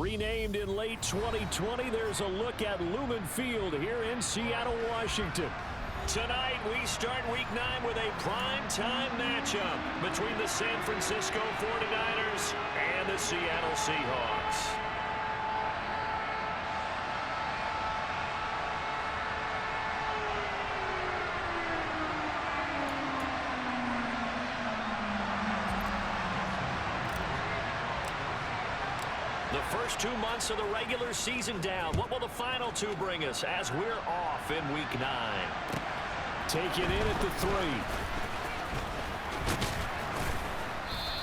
Renamed in late 2020, there's a look at Lumen Field here in Seattle, Washington. Tonight, we start Week 9 with a prime-time matchup between the San Francisco 49ers and the Seattle Seahawks. The first 2 months of the regular season down. What will the final 2 bring us as we're off in Week 9? Taken in at the 3.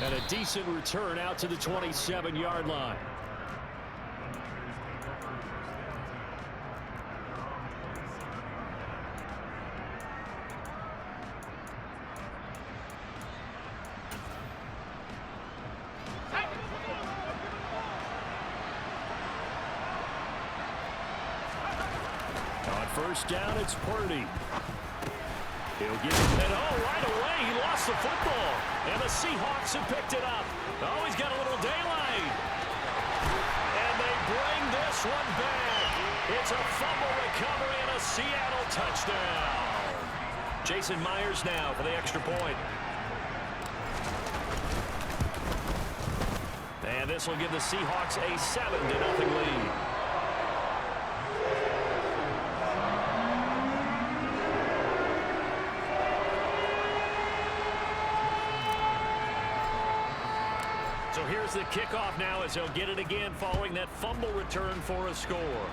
And a decent return out to the 27-yard line. First down, it's Purdy. He'll get it, and right away, he lost the football. And the Seahawks have picked it up. Oh, he's got a little daylight. And they bring this one back. It's a fumble recovery and a Seattle touchdown. Jason Myers now for the extra point. And this will give the Seahawks a 7-0 lead. So here's the kickoff now as he'll get it again following that fumble return for a score.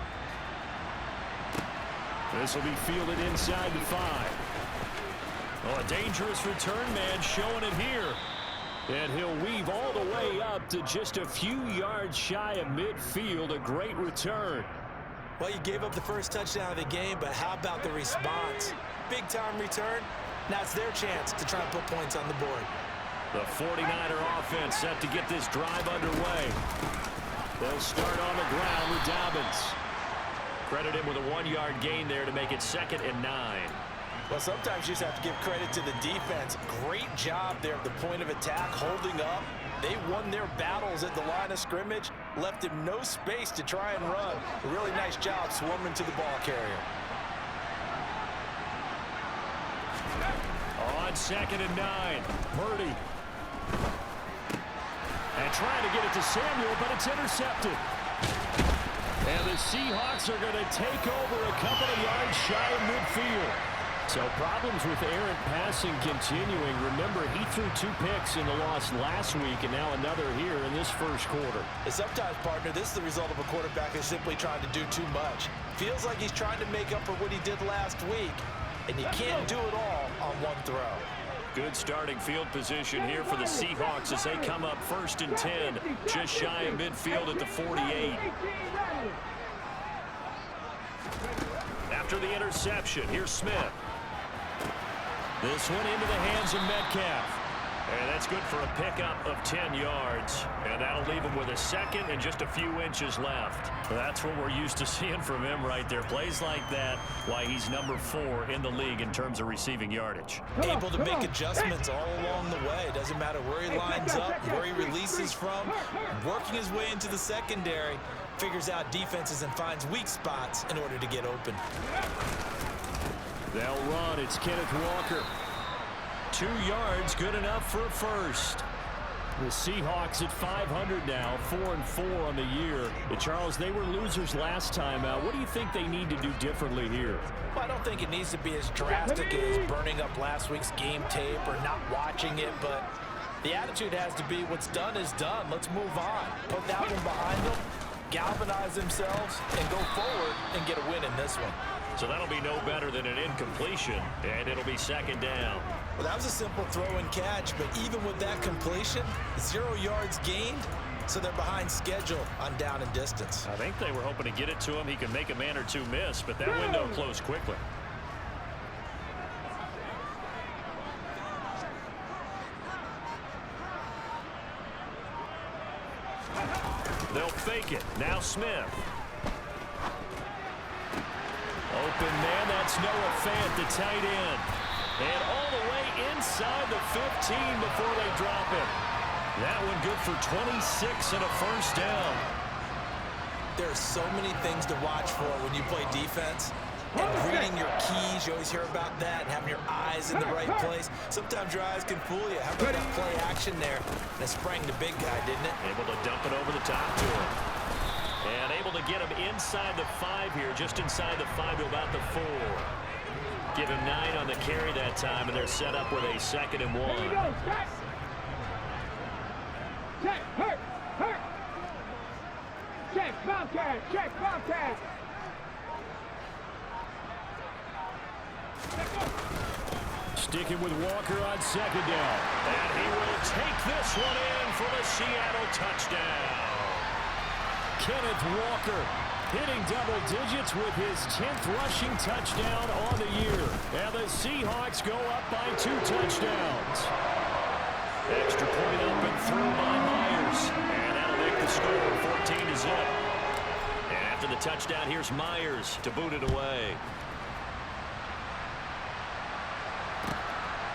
This will be fielded inside the 5. Oh, a dangerous return man showing it here. And he'll weave all the way up to just a few yards shy of midfield. A great return. Well, you gave up the first touchdown of the game, but how about the response? Big-time return. Now it's their chance to try and put points on the board. The 49er offense set to get this drive underway. They'll start on the ground with Dobbins. Credit him with a 1-yard gain there to make it 2nd and 9. Well, sometimes you just have to give credit to the defense. Great job there at the point of attack, holding up. They won their battles at the line of scrimmage, left him no space to try and run. A really nice job swarming to the ball carrier. On 2nd and 9, Purdy. And trying to get it to Samuel, but it's intercepted. And the Seahawks are going to take over a couple of yards shy of midfield. So problems with errant passing continuing. Remember, he threw 2 picks in the loss last week, and now another here in this first quarter. And sometimes, partner, this is the result of a quarterback who's simply trying to do too much. Feels like he's trying to make up for what he did last week, and you can't do it all on one throw. Good starting field position here for the Seahawks as they come up 1st and 10, just shy of midfield at the 48. After the interception, here's Smith. This one into the hands of Metcalf. And that's good for a pickup of 10 yards. And that'll leave him with a 2nd and just a few inches left. That's what we're used to seeing from him right there. Plays like that, why he's number 4 in the league in terms of receiving yardage. Able to make adjustments all along the way. Doesn't matter where he lines up, where he releases from. Working his way into the secondary. Figures out defenses and finds weak spots in order to get open. They'll run. It's Kenneth Walker. 2 yards, good enough for a first. The Seahawks at 500 now, 4-4 on the year. But Charles, they were losers last time out. What do you think they need to do differently here? Well, I don't think it needs to be as drastic as burning up last week's game tape or not watching it, but the attitude has to be what's done is done. Let's move on. Put that one behind them, galvanize themselves, and go forward and get a win in this one. So that'll be no better than an incompletion, and it'll be 2nd down. Well, that was a simple throw and catch, but even with that completion, 0 yards gained, so they're behind schedule on down and distance. I think they were hoping to get it to him. He could make a man or 2 miss, but that window closed quickly. They'll fake it. Now Smith. Open man, that's Noah Fant, the tight end. And all the way inside the 15 before they drop it. That one good for 26 and a first down. There are so many things to watch for when you play defense. And reading your keys, you always hear about that, and having your eyes in the right place. Sometimes your eyes can fool you. How about that play action there? That sprang the big guy, didn't it? Able to dump it over the top to him. And able to get him inside the 5 here, just inside the 5 to about the 4. Give him 9 on the carry that time, and they're set up with a 2nd and 1. Check, hurt, hurt. Check, Bobcat, check, Bobcat. Sticking with Walker on 2nd down. And he will take this one in for the Seattle touchdown. Kenneth Walker hitting double digits with his 10th rushing touchdown on the year. And the Seahawks go up by 2 touchdowns. Extra point up and through by Myers. And that'll make the score 14-0. And after the touchdown, here's Myers to boot it away.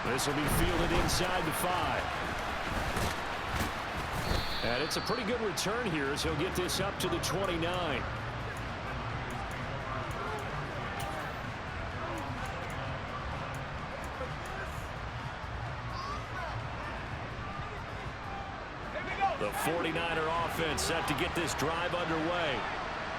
This will be fielded inside the 5. And it's a pretty good return here as he'll get this up to the 29. The 49er offense set to get this drive underway.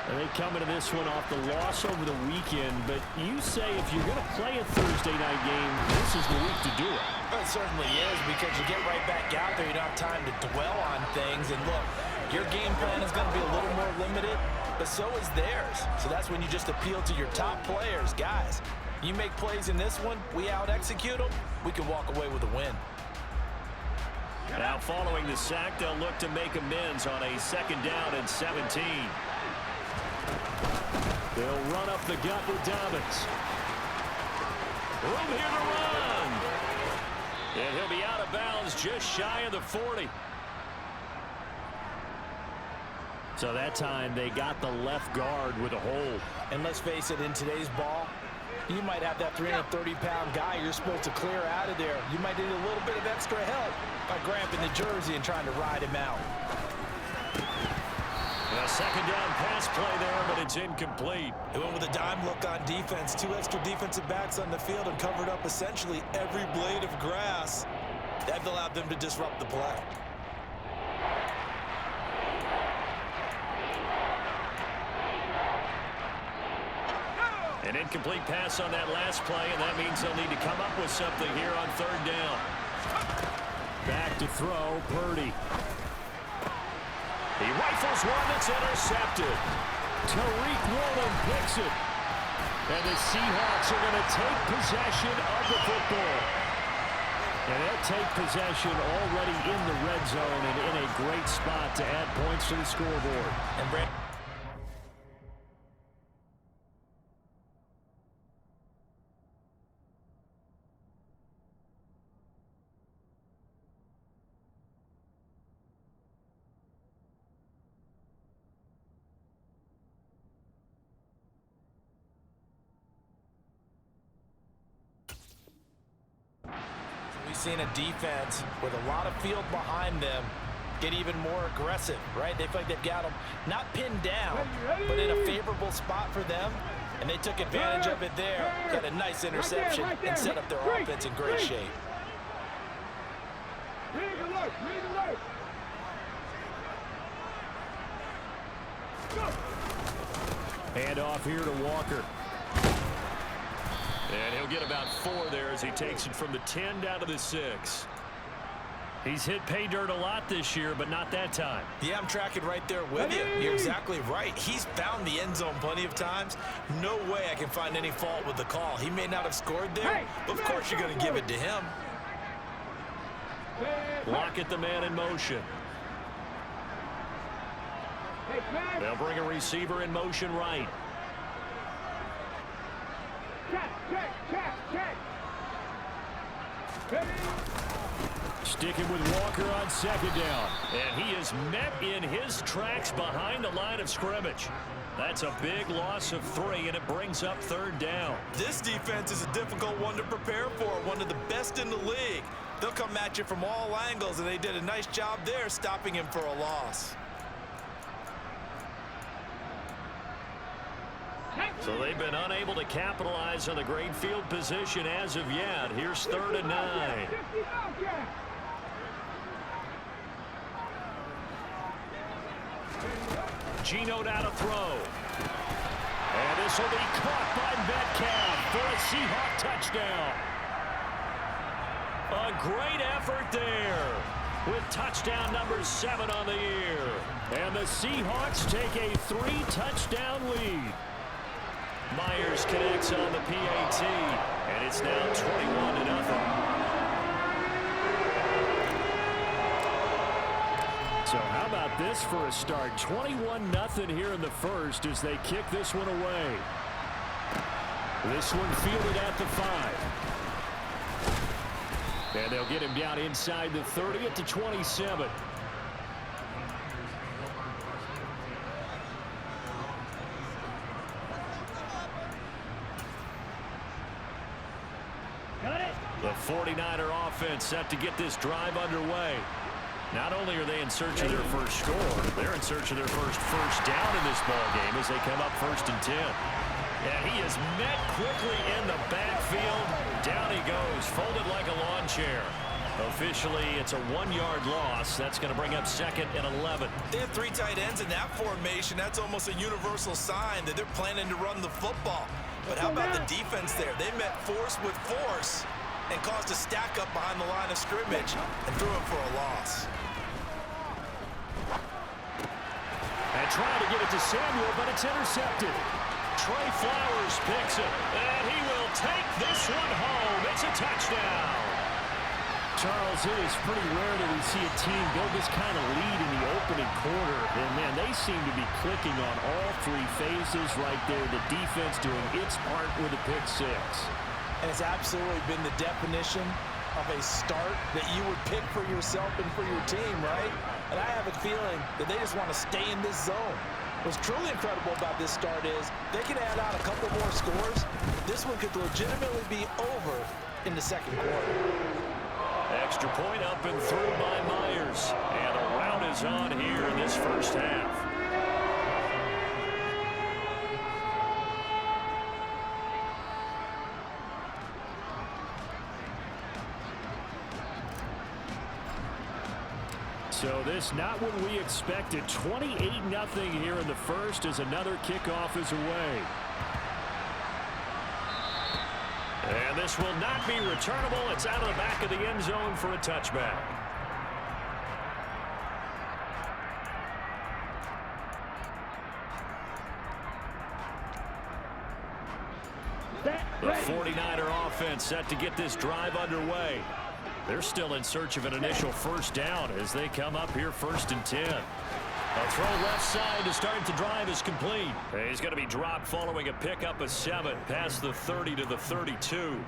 And they come into this one off the loss over the weekend, but you say if you're going to play a Thursday night game, this is the week to do it. Well, it certainly is, because you get right back out there. You don't have time to dwell on things. And look, your game plan is going to be a little more limited, but so is theirs. So that's when you just appeal to your top players. Guys, you make plays in this one, we out-execute them, we can walk away with a win. Now following the sack, they'll look to make amends on a 2nd down and 17. They'll run up the gut with Dobbins. Room here to run. And he'll be out of bounds just shy of the 40. So that time they got the left guard with a hold. And let's face it, in today's ball, you might have that 330-pound guy you're supposed to clear out of there. You might need a little bit of extra help by grabbing the jersey and trying to ride him out. A 2nd down pass play there, but it's incomplete. They went with a dime look on defense. 2 extra defensive backs on the field and covered up essentially every blade of grass. That allowed them to disrupt the play. An incomplete pass on that last play, and that means they'll need to come up with something here on 3rd down. Back to throw, Purdy. He rifles one that's intercepted. Tariq Woolen picks it. And the Seahawks are going to take possession of the football. And they'll take possession already in the red zone and in a great spot to add points to the scoreboard. And Brand seen a defense with a lot of field behind them get even more aggressive, right? They feel like they've got them not pinned down, but in a favorable spot for them, and they took advantage of it there. Got a nice interception and set up their offense in great shape. Hand off here to Walker. And he'll get about 4 there as he takes it from the 10 down to the 6. He's hit pay dirt a lot this year, but not that time. Yeah, I'm tracking right there with you. You're exactly right. He's found the end zone plenty of times. No way I can find any fault with the call. He may not have scored there, but of course you're going to give it to him. Lock the man in motion. They'll bring a receiver in motion right. Sticking with Walker on 2nd down. And he is met in his tracks behind the line of scrimmage. That's a big loss of 3, and it brings up 3rd down. This defense is a difficult one to prepare for, one of the best in the league. They'll come at you from all angles, and they did a nice job there stopping him for a loss. So they've been unable to capitalize on the great field position as of yet. Here's 3rd and 9. Geno now to throw. And this will be caught by Metcalf for a Seahawk touchdown. A great effort there with touchdown number 7 on the year. And the Seahawks take a 3-touchdown lead. Myers connects on the PAT, and it's now 21-0. So how about this for a start? 21-0 here in the first as they kick this one away. This one fielded at the 5. And they'll get him down inside the 30 at the 27. The 49er offense set to get this drive underway. Not only are they in search of their first score, they're in search of their first down in this ball game as they come up 1st and 10. And he is met quickly in the backfield. Down he goes, folded like a lawn chair. Officially, it's a 1-yard loss. That's going to bring up 2nd and 11. They have 3 tight ends in that formation. That's almost a universal sign that they're planning to run the football. But how about the defense there? They met force with force and caused a stack up behind the line of scrimmage and threw it for a loss. And trying to get it to Samuel, but it's intercepted. Trey Flowers picks it, and he will take this one home. It's a touchdown. Charles, it is pretty rare that we see a team build this kind of lead in the opening quarter. And, man, they seem to be clicking on all 3 phases right there. The defense doing its part with a pick 6. And it's absolutely been the definition of a start that you would pick for yourself and for your team, right? And I have a feeling that they just want to stay in this zone. What's truly incredible about this start is they can add on a couple more scores. This one could legitimately be over in the 2nd quarter. Extra point up and through by Myers. And the rout is on here in this first half. So this not what we expected. 28-0 here in the first as another kickoff is away. And this will not be returnable. It's out of the back of the end zone for a touchback. The 49er offense set to get this drive underway. They're still in search of an initial first down as they come up here 1st and 10. A throw left side to start the drive is complete. He's going to be dropped following a pickup of 7 past the 30 to the 32.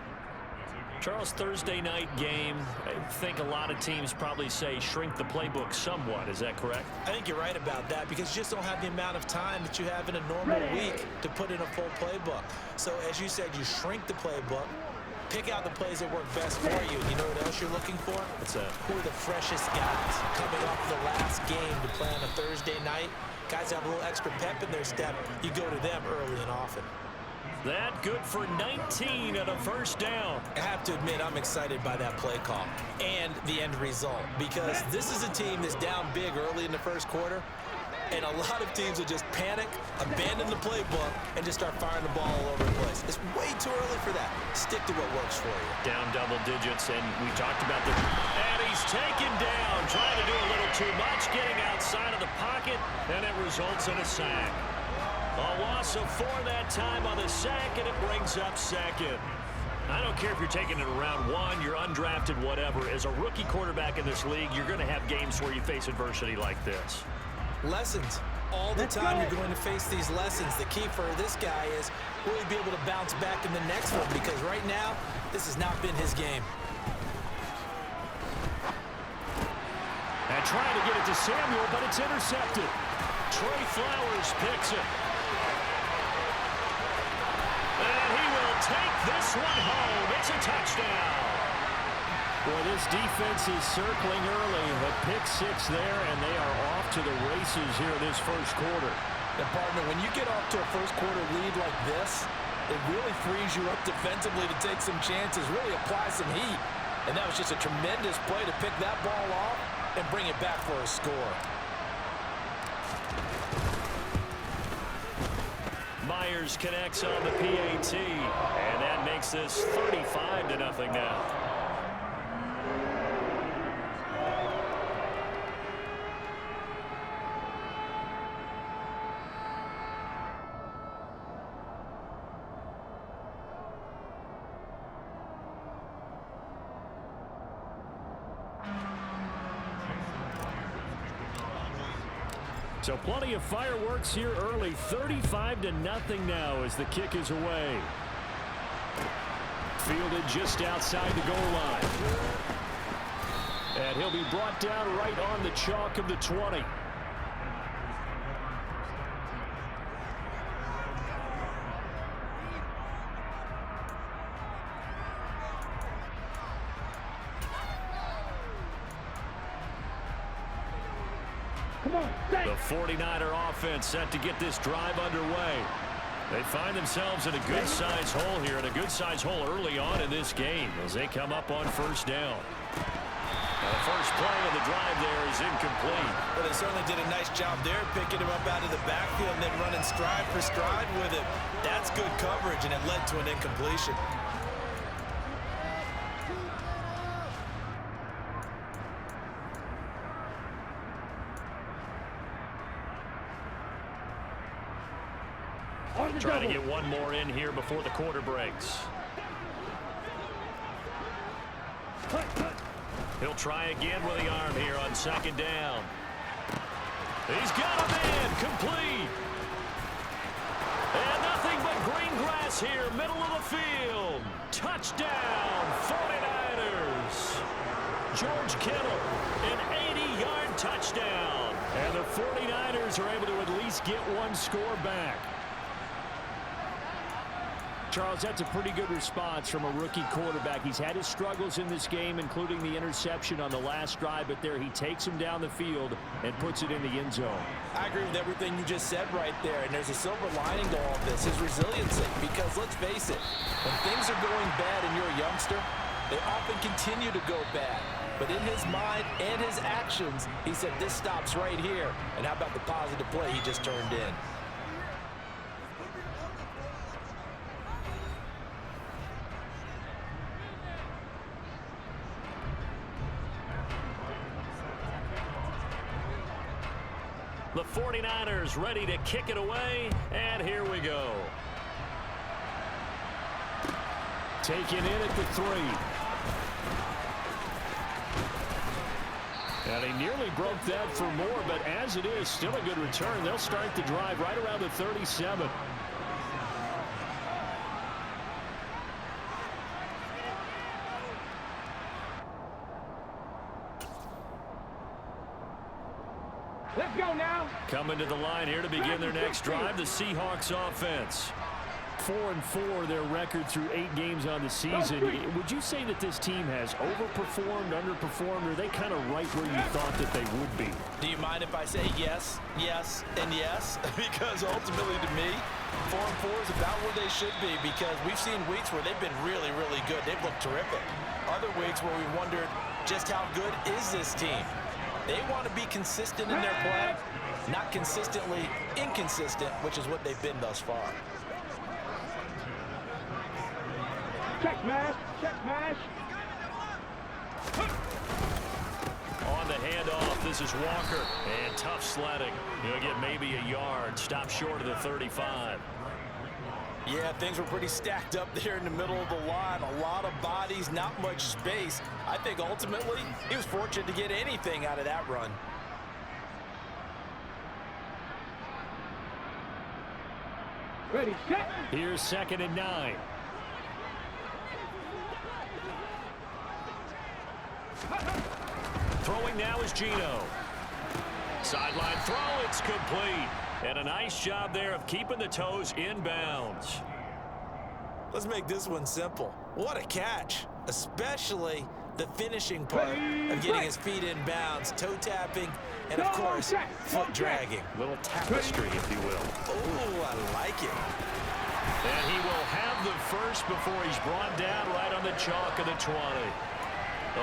Charles, Thursday night game, I think a lot of teams probably say shrink the playbook somewhat. Is that correct? I think you're right about that because you just don't have the amount of time that you have in a normal week to put in a full playbook. So as you said, you shrink the playbook. Pick out the plays that work best for you. You know what else you're looking for? Who are the freshest guys coming off the last game to play on a Thursday night? Guys have a little extra pep in their step. You go to them early and often. That good for 19 and a first down. I have to admit, I'm excited by that play call and the end result because this is a team that's down big early in the first quarter. And a lot of teams will just panic, abandon the playbook, and just start firing the ball all over the place. It's way too early for that. Stick to what works for you. Down double digits, and we talked about the... And he's taken down, trying to do a little too much, getting outside of the pocket, and it results in a sack. A loss of 4 that time on the sack, and it brings up 2nd. I don't care if you're taking it in round 1, you're undrafted, whatever. As a rookie quarterback in this league, you're going to have games where you face adversity like this. Lessons. All the time you're going to face these lessons. The key for this guy is will he be able to bounce back in the next one because right now, this has not been his game. And trying to get it to Samuel, but it's intercepted. Trey Flowers picks it. And he will take this one home. It's a touchdown. Boy, this defense is circling early. A pick 6 there, and they are off to the races here this first quarter. And partner, when you get off to a first quarter lead like this, it really frees you up defensively to take some chances, really apply some heat. And that was just a tremendous play to pick that ball off and bring it back for a score. Myers connects on the PAT, and that makes this 35-0 now. So plenty of fireworks here early. 35-0 now as the kick is away. Fielded just outside the goal line. And he'll be brought down right on the chalk of the 20. The 49er offense set to get this drive underway. They find themselves in a good-sized hole here, and a good-sized hole early on in this game as they come up on first down. Now the first play of the drive there is incomplete. Well, they certainly did a nice job there, picking him up out of the backfield and then running stride for stride with it. That's good coverage, and it led to an incompletion. Trying to get one more in here before the quarter breaks. He'll try again with the arm here on second down. He's got a man, complete. And nothing but green grass here, middle of the field. Touchdown, 49ers. George Kittle, an 80-yard touchdown. And the 49ers are able to at least get one score back. Charles, that's a pretty good response from a rookie quarterback. He's had his struggles in this game, including the interception on the last drive, but there he takes him down the field and puts it in the end zone. I agree with everything you just said right there, and there's a silver lining to all of this, his resiliency, because let's face it, when things are going bad and you're a youngster, they often continue to go bad. But in his mind and his actions, he said this stops right here. And how about the positive play he just turned in? The 49ers ready to kick it away, and here we go. Taken in at the 3. And he nearly broke that for more, but as it is, still a good return. They'll start the drive right around the 37. Let's go now. Coming to the line here to begin their next drive, the Seahawks offense. 4-4 their record through 8 games on the season. Would you say that this team has overperformed, underperformed, or are they kind of right where you thought that they would be? Do you mind if I say yes, yes, and yes? Because ultimately to me, 4-4 is about where they should be, because we've seen weeks where they've been really, really good. They've looked terrific. Other weeks where we wondered just how good is this team? They want to be consistent in their play, not consistently inconsistent, which is what they've been thus far. Check mash, check mash. On the handoff, this is Walker. And tough sledding. He'll get maybe a yard. Stop short of the 35. Yeah, things were pretty stacked up there in the middle of the line. A lot of bodies, not much space. I think ultimately he was fortunate to get anything out of that run. Ready, set. Here's 2nd and 9. Throwing now is Gino. Sideline throw, it's complete. And a nice job there of keeping the toes in bounds. Let's make this one simple. What a catch, especially the finishing part of getting his feet in bounds, toe tapping, and of course, foot dragging. Little tapestry, if you will. Oh, I like it. And he will have the first before he's brought down right on the chalk of the 20.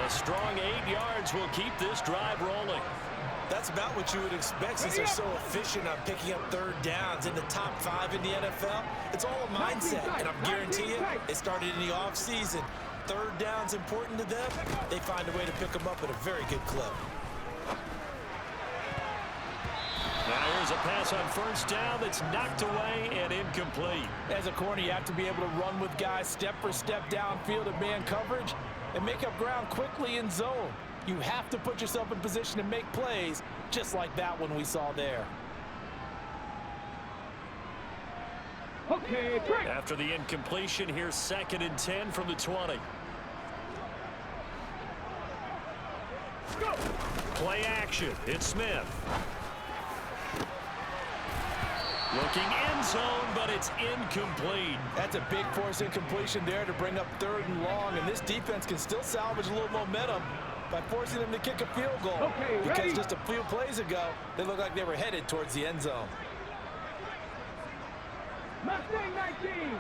A strong 8 yards will keep this drive rolling. That's about what you would expect since they're so efficient on picking up third downs in the top 5 in the NFL. It's all a mindset, and I'm guarantee you, it started in the offseason. Third down's important to them. They find a way to pick them up at a very good clip. Now here's a pass on first down that's knocked away and incomplete. As a corner, you have to be able to run with guys step for step downfield in man coverage and make up ground quickly in zone. You have to put yourself in position to make plays, just like that one we saw there. Okay, break. After the incompletion, here's 2nd and 10 from the 20. Go. Play action. It's Smith. Looking end zone, but it's incomplete. That's a big force incompletion there to bring up 3rd and long, and this defense can still salvage a little momentum by forcing them to kick a field goal. Okay, because ready? just a few plays ago, they looked like they were headed towards the end zone. Mustang 19.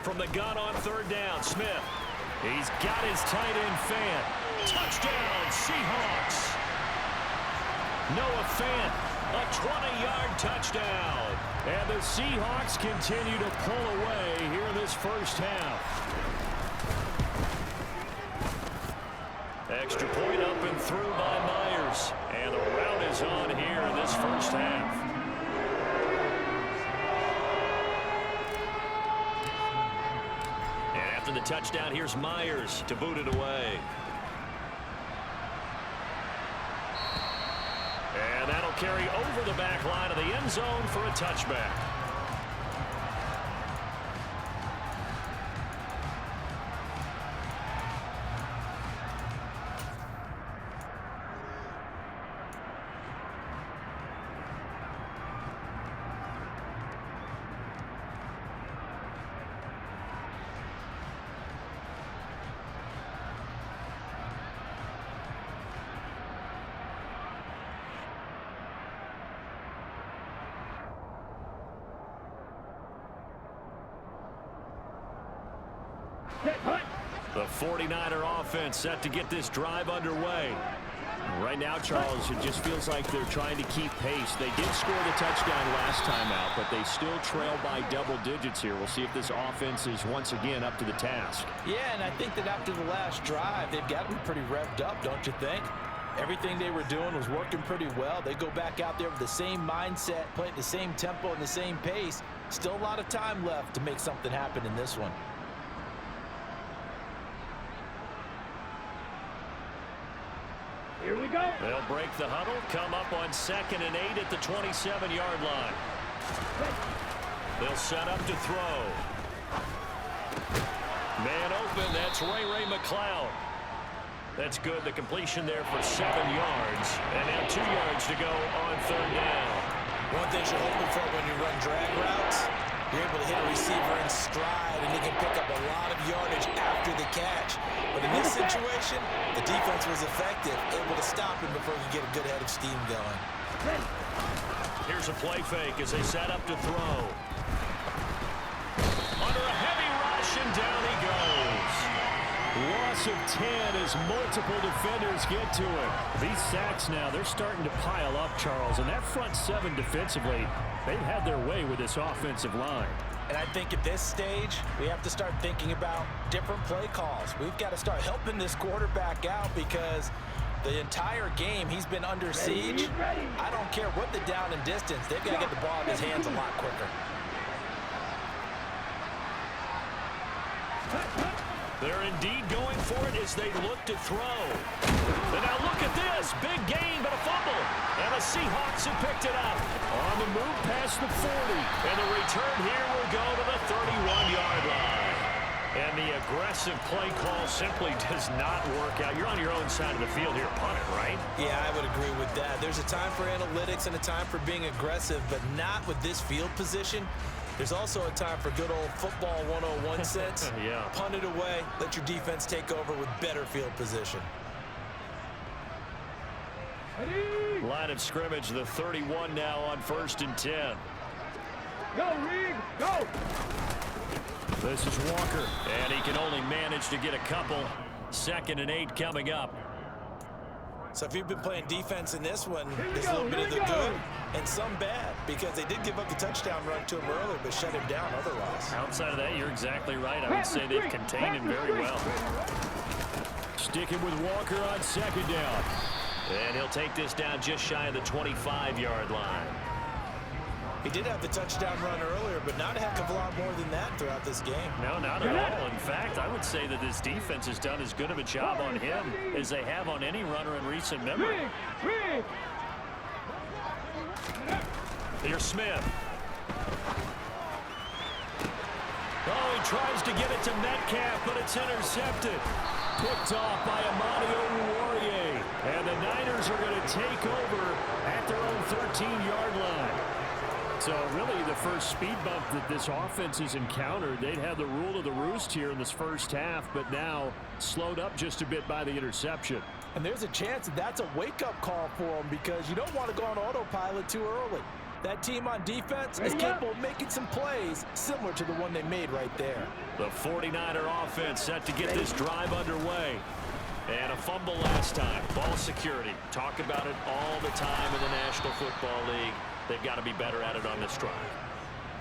From the gun on 3rd down, Smith. He's got his tight end fan. Touchdown, Seahawks. Noah Fant, a 20-yard touchdown. And the Seahawks continue to pull away here in this first half. Extra point up and through by Myers. And the rout is on here in this first half. And after the touchdown, here's Myers to boot it away. And that'll carry over the back line of the end zone for a touchback. The 49er offense set to get this drive underway. Right now, Charles, it just feels like they're trying to keep pace. They did score the touchdown last time out, but they still trail by double digits here. We'll see if this offense is once again up to the task. Yeah, and I think that after the last drive, they've got to be pretty revved up, don't you think? Everything they were doing was working pretty well. They go back out there with the same mindset, play at the same tempo and the same pace. Still a lot of time left to make something happen in this one. Here we go. They'll break the huddle, come up on 2nd and 8 at the 27-yard line. They'll set up to throw. Man open, that's Ray McLeod. That's good, the completion there for 7 yards. And now 2 yards to go on 3rd down. One thing you're hoping for when you run drag routes, you're able to hit a receiver in stride, and he can pick up a lot of yardage after the catch. But in this situation, the defense was effective, able to stop him before he could get a good head of steam going. Here's a play fake as they set up to throw. Under a heavy rush, and down he goes. Loss of 10 as multiple defenders get to him. These sacks now, they're starting to pile up, Charles. And that front 7 defensively, they've had their way with this offensive line. And I think at this stage, we have to start thinking about different play calls. We've got to start helping this quarterback out because the entire game he's been under siege. I don't care what the down and distance. They've got to get the ball in his hands a lot quicker. They're indeed going for it as they look to throw. And now look at this. Big gain, but a fumble. And the Seahawks have picked it up. On the move past the 40. And the return here will go to the 31-yard line. And the aggressive play call simply does not work out. You're on your own side of the field here. Punt it, right? Yeah, I would agree with that. There's a time for analytics and a time for being aggressive, but not with this field position. There's also a time for good old football 101 sense. Yeah. Punt it away. Let your defense take over with better field position. Ready? Line of scrimmage, the 31 now on 1st and 10. Go, Reed. Go. This is Walker, and he can only manage to get a couple. 2nd and 8 coming up. So if you've been playing defense in this one, there's a little bit of the good and some bad, because they did give up the touchdown run to him earlier, but shut him down otherwise. Outside of that, you're exactly right. I would say they've contained him very well. Sticking with Walker on 2nd down. And he'll take this down just shy of the 25-yard line. He did have the touchdown run earlier, but not a heck of a lot more than that throughout this game. No, not at all. In fact, I would say that this defense has done as good of a job on him as they have on any runner in recent memory. Here's Smith. Oh, he tries to get it to Metcalf, but it's intercepted. Picked off by Amani Oruwariye. And the Niners are going to take over at their own 13-yard line. So really the first speed bump that this offense has encountered. They'd had the rule of the roost here in this first half, but now slowed up just a bit by the interception. And there's a chance that that's a wake-up call for them, because you don't want to go on autopilot too early. That team on defense is capable of making some plays similar to the one they made right there. The 49er offense set to get this drive underway. And a fumble last time. Ball security. Talk about it all the time in the National Football League. They've got to be better at it on this drive.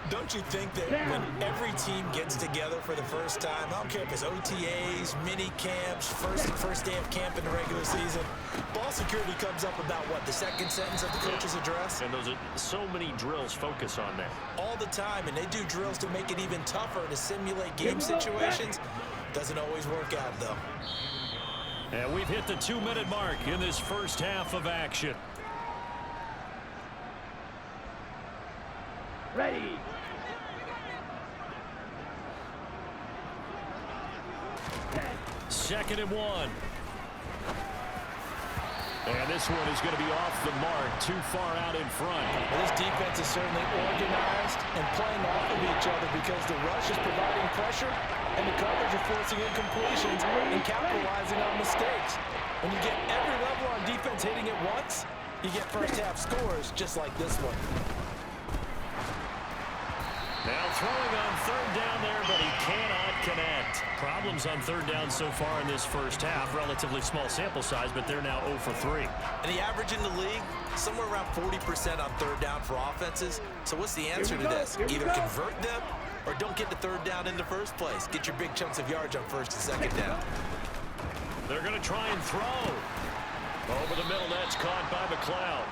Don't you think that when every team gets together for the first time, I don't care if it's OTAs, mini camps, first day of camp in the regular season, ball security comes up about what, the second sentence of the coach's address? And those are so many drills focus on that. All the time, and they do drills to make it even tougher to simulate game situations. Doesn't always work out, though. And we've hit the 2-minute mark in this first half of action. Ready. Second and 1. And this one is going to be off the mark, too far out in front. This defense is certainly organized and playing off of each other, because the rush is providing pressure and the coverage is forcing incompletions and capitalizing on mistakes. When you get every level on defense hitting it once, you get first half scores just like this one. Now throwing on 3rd down there, but he cannot connect. Problems on 3rd down so far in this first half. Relatively small sample size, but they're now 0 for 3. And the average in the league, somewhere around 40% on 3rd down for offenses. So what's the answer to this? Either convert them or don't get the 3rd down in the first place. Get your big chunks of yards on 1st and 2nd down. They're going to try and throw. Over the middle, that's caught by McLeod.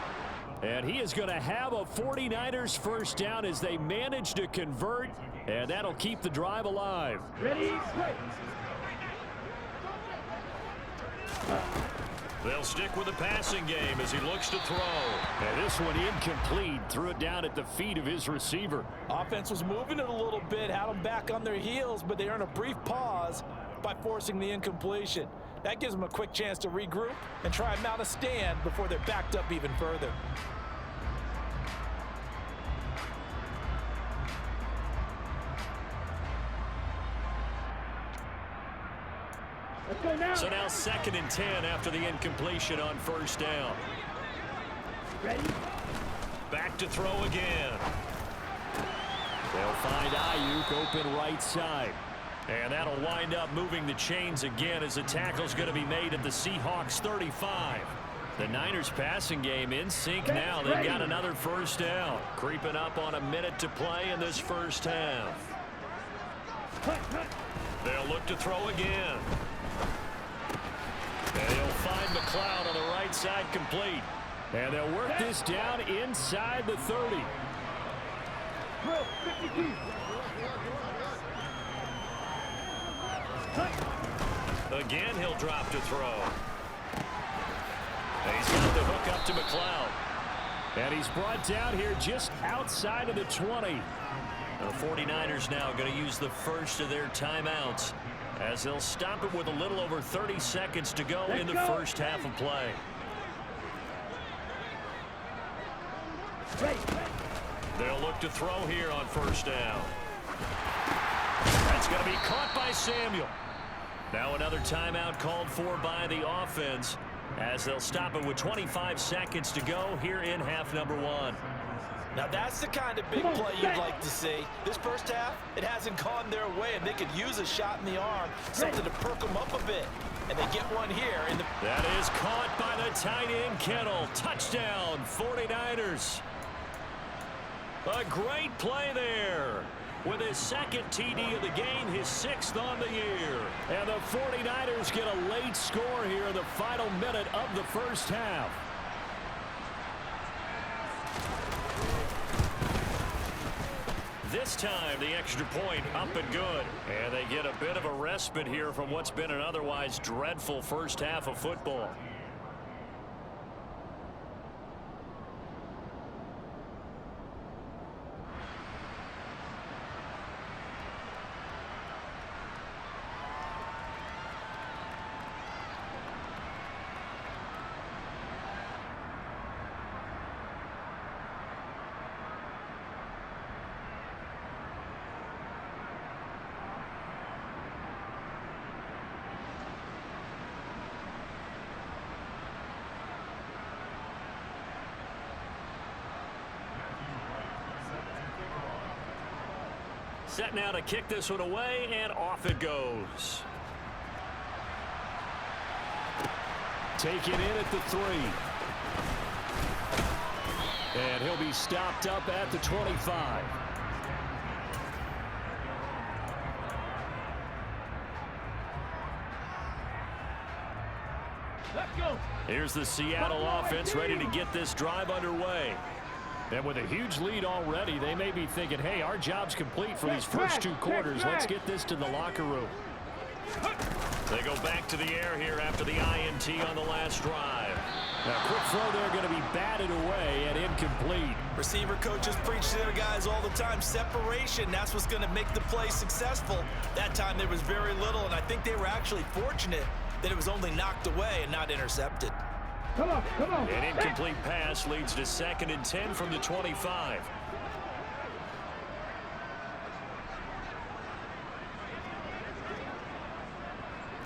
And he is going to have a 49ers first down as they manage to convert, and that'll keep the drive alive. Ready. Play. They'll stick with the passing game as he looks to throw. And this one incomplete. Threw it down at the feet of his receiver. Offense was moving it a little bit, had them back on their heels, but they earn a brief pause by forcing the incompletion. That gives them a quick chance to regroup and try and mount a stand before they're backed up even further. Let's go now. So now 2nd and 10 after the incompletion on 1st down. Ready. Back to throw again. They'll find Ayuk open right side. And that'll wind up moving the chains again as the tackle's going to be made at the Seahawks 35. The Niners passing game in sync now. They've got another first down. Creeping up on a minute to play in this first half. They'll look to throw again. And they'll find McLeod on the right side complete. And they'll work this down inside the 30. 52. Again, he'll drop to throw. And he's got the hook up to McLeod. And he's brought down here just outside of the 20. The 49ers now going to use the first of their timeouts as they'll stop it with a little over 30 seconds to go in the first half of play. They'll look to throw here on first down. That's going to be caught by Samuel. Now another timeout called for by the offense as they'll stop it with 25 seconds to go here in half number 1. Now that's the kind of big play you'd like to see. This first half, it hasn't gone their way, and they could use a shot in the arm, something to perk them up a bit. And they get one here. That is caught by the tight end, Kittle. Touchdown, 49ers. A great play there. With his second TD of the game, his 6th on the year. And the 49ers get a late score here in the final minute of the first half. This time, the extra point up and good. And they get a bit of a respite here from what's been an otherwise dreadful first half of football. Set now to kick this one away, and off it goes. Take it in at the 3. And he'll be stopped up at the 25. Let's go. Here's the Seattle offense ready to get this drive underway. And with a huge lead already, they may be thinking, hey, our job's complete for these first 2 quarters. Let's get this to the locker room. They go back to the air here after the INT on the last drive. Now, quick throw there going to be batted away and incomplete. Receiver coaches preach to their guys all the time. Separation, that's what's going to make the play successful. That time there was very little, and I think they were actually fortunate that it was only knocked away and not intercepted. Come on, come on. An incomplete pass leads to 2nd and 10 from the 25.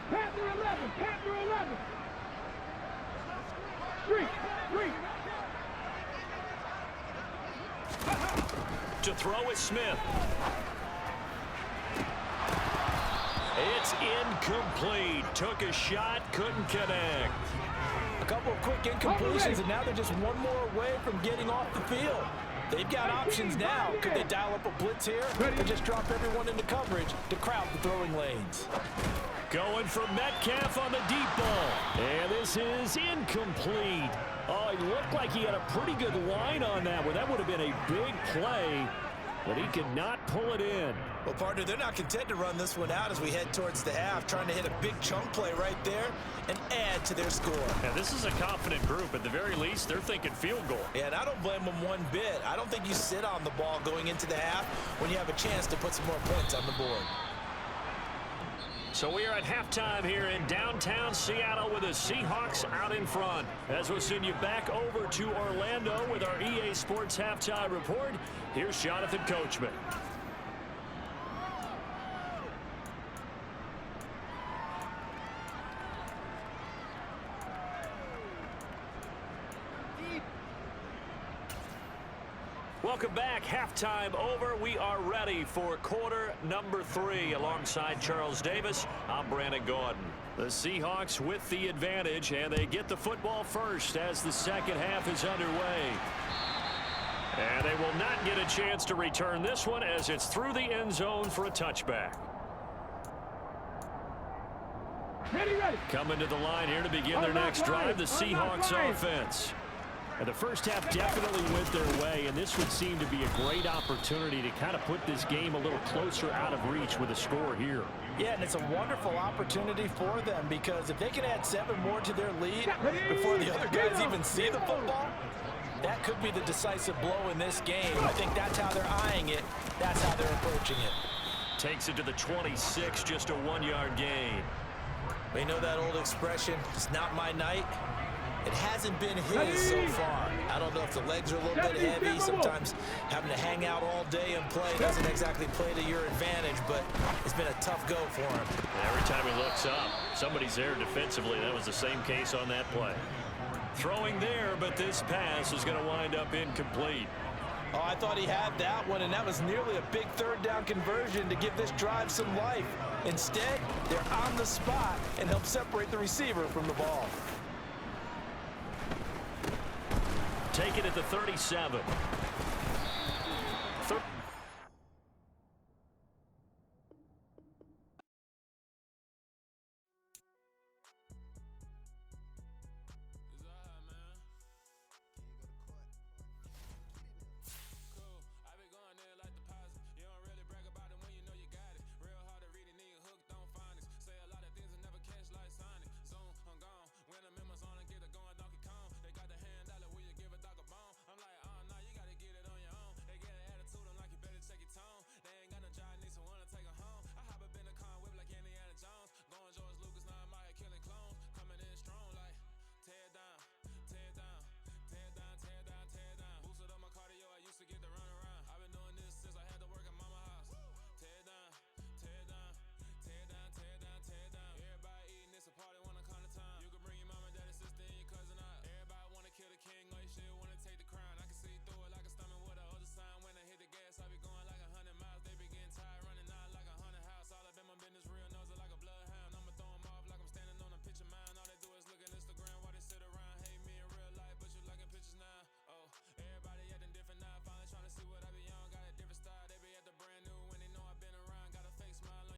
Panther 11, Panther 11. 3. To throw is Smith. It's incomplete. Took a shot, couldn't connect. A couple of quick incompletions, and now they're just one more away from getting off the field. They've got options now. Could they dial up a blitz here or just drop everyone into coverage to crowd the throwing lanes? Going for Metcalf on the deep ball. And this is incomplete. Oh, it looked like he had a pretty good line on that one. That would have been a big play, but he could not pull it in. Well, partner, they're not content to run this one out as we head towards the half, trying to hit a big chunk play right there and add to their score. And this is a confident group. At the very least, they're thinking field goal. Yeah, and I don't blame them one bit. I don't think you sit on the ball going into the half when you have a chance to put some more points on the board. So we are at halftime here in downtown Seattle with the Seahawks out in front. As we'll send you back over to Orlando with our EA Sports Halftime Report, here's Jonathan Coachman. Welcome back. Halftime over. We are ready for quarter number 3. Alongside Charles Davis, I'm Brandon Gordon. The Seahawks with the advantage, and they get the football first as the second half is underway. And they will not get a chance to return this one as it's through the end zone for a touchback. Ready. Coming to the line here to begin their next drive, the Seahawks offense. And the first half definitely went their way, and this would seem to be a great opportunity to kind of put this game a little closer out of reach with a score here. Yeah, and it's a wonderful opportunity for them because if they can add 7 more to their lead before the other guys even see the football, that could be the decisive blow in this game. I think that's how they're eyeing it. That's how they're approaching it. Takes it to the 26, just a 1-yard gain. We know that old expression, it's not my night. It hasn't been his so far. I don't know if the legs are a little bit heavy. Sometimes having to hang out all day and play doesn't exactly play to your advantage, but it's been a tough go for him. Every time he looks up, somebody's there defensively. That was the same case on that play. Throwing there, but this pass is going to wind up incomplete. Oh, I thought he had that one, and that was nearly a big third down conversion to give this drive some life. Instead, they're on the spot and help separate the receiver from the ball. Take it at the 37.